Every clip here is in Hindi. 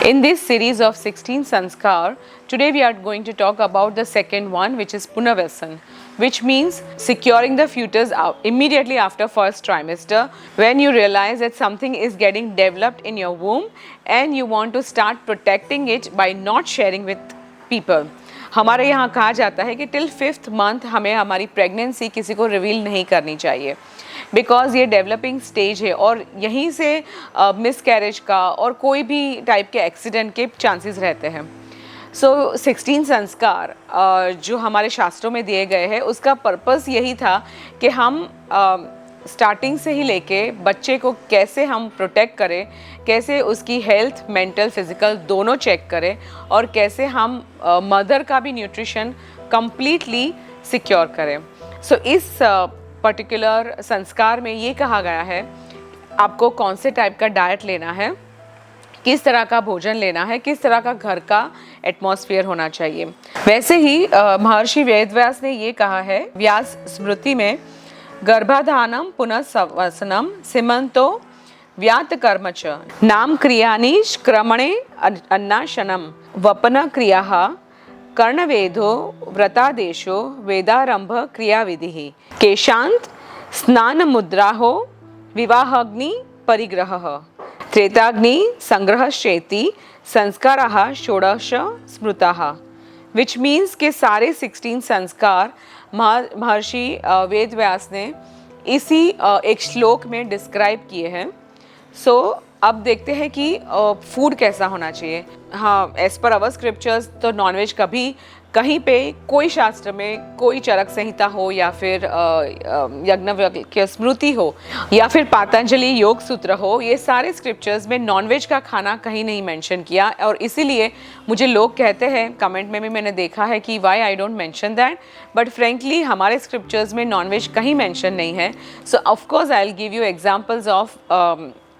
In this series of 16 Sanskar, today we are going to talk about the second one, which is Punarvasan, which means securing the fetus immediately after first trimester, when you realize that something is getting developed in your womb and you want to start protecting it by not sharing with people. हमारे यहाँ कहा जाता है कि टिल 5th मंथ हमें हमारी प्रेगनेंसी किसी को रिवील नहीं करनी चाहिए, बिकॉज ये डेवलपिंग स्टेज है और यहीं से मिसकैरेज का और कोई भी टाइप के एक्सीडेंट के चांसेस रहते हैं. सो 16 संस्कार जो हमारे शास्त्रों में दिए गए हैं, उसका पर्पस यही था कि हम स्टार्टिंग से ही लेके बच्चे को कैसे हम प्रोटेक्ट करें, कैसे उसकी हेल्थ मेंटल फिजिकल दोनों चेक करें और कैसे हम मदर का भी न्यूट्रिशन कंप्लीटली सिक्योर करें. सो इस पर्टिकुलर संस्कार में ये कहा गया है आपको कौन से टाइप का डाइट लेना है, किस तरह का भोजन लेना है, किस तरह का घर का एटमॉस्फेयर होना चाहिए. वैसे ही महर्षि वेदव्यास ने ये कहा है व्यास स्मृति में, गर्भाधानम पुनःसवसनम सीमंतो व्यात कर्म च नाम क्रियानिश क्रमणे अन्नाशनम वपन क्रियाः कर्णवेदो व्रतादेशो वेदारंभ क्रियाविधिः केशांत स्नान मुद्राहो विवाहाग्नि परिग्रहः त्रेताग्नि संग्रहश्चेति संस्काराः षोडश स्मृताः. विच मीन्स के सारे 16 संस्कार महर्षि वेदव्यास ने इसी एक श्लोक में डिस्क्राइब किए हैं. सो अब देखते हैं कि फूड कैसा होना चाहिए. हाँ, एज पर अवर स्क्रिप्चर्स तो नॉनवेज कभी कहीं पे कोई शास्त्र में कोई चरक संहिता हो या फिर यज्ञवल्क्य स्मृति हो या फिर पातंजलि योग सूत्र हो, ये सारे स्क्रिप्चर्स में नॉनवेज का खाना कहीं नहीं मेंशन किया. और इसीलिए मुझे लोग कहते हैं, कमेंट में भी मैंने देखा है कि why I don't mention that, but frankly हमारे स्क्रिप्चर्स में नॉनवेज कहीं मेंशन नहीं है. So of course I will give you examples of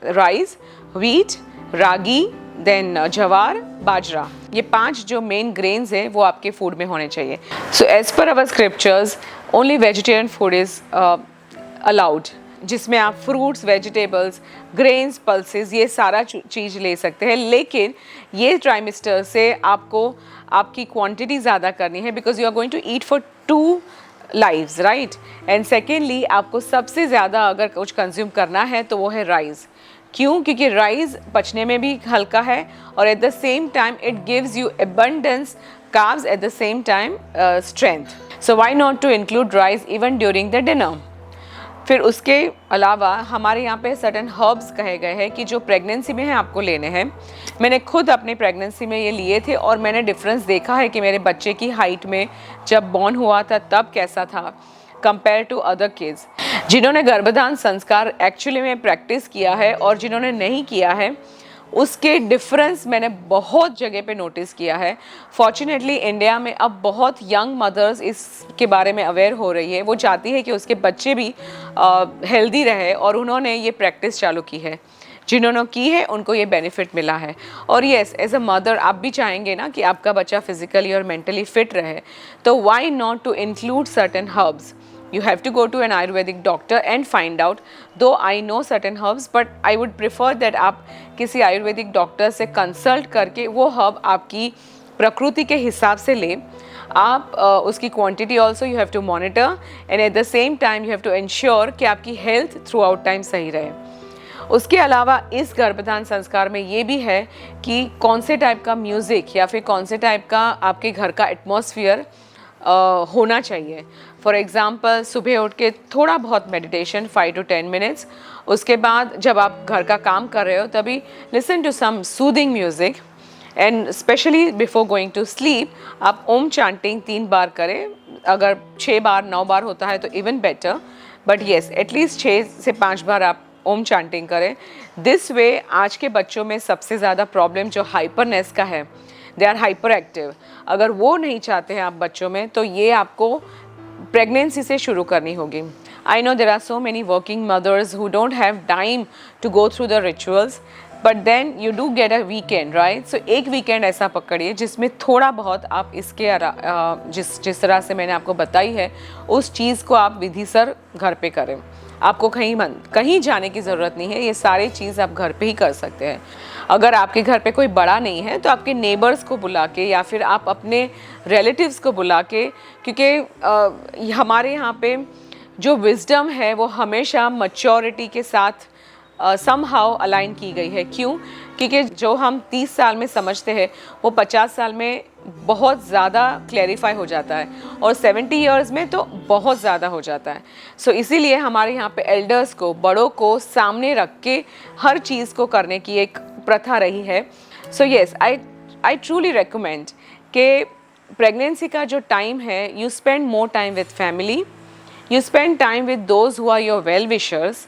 rice, wheat, ragi, then jowar, bajra. ये 5 जो मेन ग्रेन्स हैं वो आपके फूड में होने चाहिए. So as per our scriptures only vegetarian food is allowed, जिसमें आप फ्रूट्स, वेजिटेबल्स, ग्रेन्स, पल्सेस ये सारा चीज़ ले सकते हैं. लेकिन ये ट्राइमेस्टर से आपको आपकी क्वांटिटी ज़्यादा करनी है, because you are going to eat for 2 lives, right. And secondly आपको सबसे ज़्यादा अगर कुछ कंज्यूम करना है तो वो है राइस. क्यों? क्योंकि राइस पचने में भी हल्का है और at the same time it gives you abundance carbs, at the same time strength. So why not to include rice even during the dinner. फिर उसके अलावा हमारे यहाँ पे सर्टेन हर्ब्स कहे गए हैं कि जो प्रेगनेंसी में है आपको लेने हैं. मैंने खुद अपनी प्रेगनेंसी में ये लिए थे और मैंने डिफरेंस देखा है कि मेरे बच्चे की हाइट में जब बॉर्न हुआ था तब कैसा था कंपेयर टू अदर किड्स. जिन्होंने गर्भधान संस्कार एक्चुअली में प्रैक्टिस किया है और जिन्होंने नहीं किया है, उसके डिफरेंस मैंने बहुत जगह पे नोटिस किया है. फॉर्चुनेटली इंडिया में अब बहुत यंग मदर्स इसके बारे में अवेयर हो रही है. वो चाहती है कि उसके बच्चे भी हेल्दी रहे और उन्होंने ये प्रैक्टिस चालू की है. जिन्होंने की है उनको ये बेनिफिट मिला है. और येस, एज अ मदर आप भी चाहेंगे ना कि आपका बच्चा फिजिकली और मेंटली फिट रहे, तो why not to include certain herbs. You have to go to an Ayurvedic doctor and find out. Though I know certain herbs, but I would prefer that आप किसी आयुर्वेदिक डॉक्टर से कंसल्ट करके वो हर्ब आपकी प्रकृति के हिसाब से लें. आप उसकी quantity also you have to monitor and at the same time you have to ensure कि आपकी हेल्थ थ्रू आउट टाइम सही रहे. उसके अलावा इस गर्भधान संस्कार में ये भी है कि कौन से टाइप का म्यूज़िक या फिर कौन से टाइप का आपके घर का एटमॉस्फेयर होना चाहिए. फॉर एग्ज़ाम्पल सुबह उठ के थोड़ा बहुत मेडिटेशन 5 to 10 मिनट्स. उसके बाद जब आप घर का काम कर रहे हो तभी listen to some soothing music and specially before going to sleep आप ओम चांटिंग 3 बार करें. अगर 6 बार 9 बार होता है तो even better, but yes at least 6 से 5 बार आप ओम चांटिंग करें. दिस वे आज के बच्चों में सबसे ज़्यादा प्रॉब्लम जो हाइपरनेस का है, दे आर हाइपर एक्टिव. अगर वो नहीं चाहते हैं आप बच्चों में, तो ये आपको प्रेगनेंसी से शुरू करनी होगी. I know there are so many working mothers who don't have time to go through the rituals, but then you do get a weekend, right. So एक वीकेंड ऐसा पकड़िए जिसमें थोड़ा बहुत आप इसके जिस तरह से मैंने आपको बताई है उस चीज़ को आप विधिसर घर पे करें. आपको कहीं जाने की ज़रूरत नहीं है, ये सारी चीज़ आप घर पे ही कर सकते हैं. अगर आपके घर पे कोई बड़ा नहीं है तो आपके नेबर्स को बुला के या फिर आप अपने रिलेटिव्स को बुला के, क्योंकि हमारे यहाँ पे जो विजडम है वो हमेशा मैच्योरिटी के साथ समहाउ अलाइन की गई है। क्यों? क्योंकि जो हम 30 साल में समझते हैं वो 50 साल में बहुत ज़्यादा क्लैरिफाई हो जाता है और 70 इयर्स में तो बहुत ज़्यादा हो जाता है। सो इसीलिए हमारे यहाँ पे एल्डर्स को, बड़ों को सामने रख के हर चीज़ को करने की एक प्रथा रही है। So yes, I truly recommend कि प्रेगनेंसी का जो टाइम है, you spend more time with family, you spend time with those who are your well wishers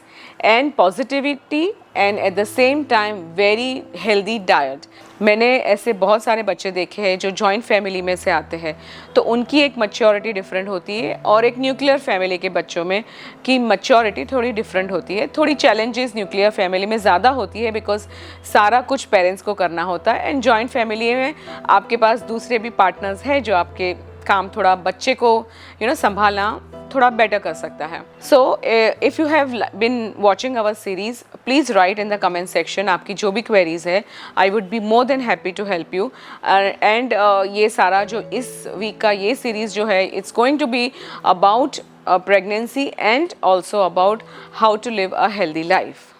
and positivity and at the same time very healthy diet। मैंने ऐसे बहुत सारे बच्चे देखे हैं जो जॉइंट फैमिली में से आते हैं तो उनकी एक मैच्योरिटी डिफरेंट होती है और एक न्यूक्लियर फैमिली के बच्चों में की मैच्योरिटी थोड़ी डिफरेंट होती है। थोड़ी चैलेंजेस न्यूक्लियर फैमिली में ज़्यादा होती है बिकॉज सारा कुछ पेरेंट्स को करना होता है, एंड जॉइंट फैमिली में आपके पास दूसरे भी पार्टनर्स हैं जो आपके काम थोड़ा बच्चे को संभालना थोड़ा बेटर कर सकता है। So if you have been watching our series, please write in the comment section आपकी जो भी क्वेरीज है। I would be more than happy to help you. And ये सारा जो इस वीक का ये सीरीज़ जो है, it's going to be about pregnancy and also about how to live a healthy life।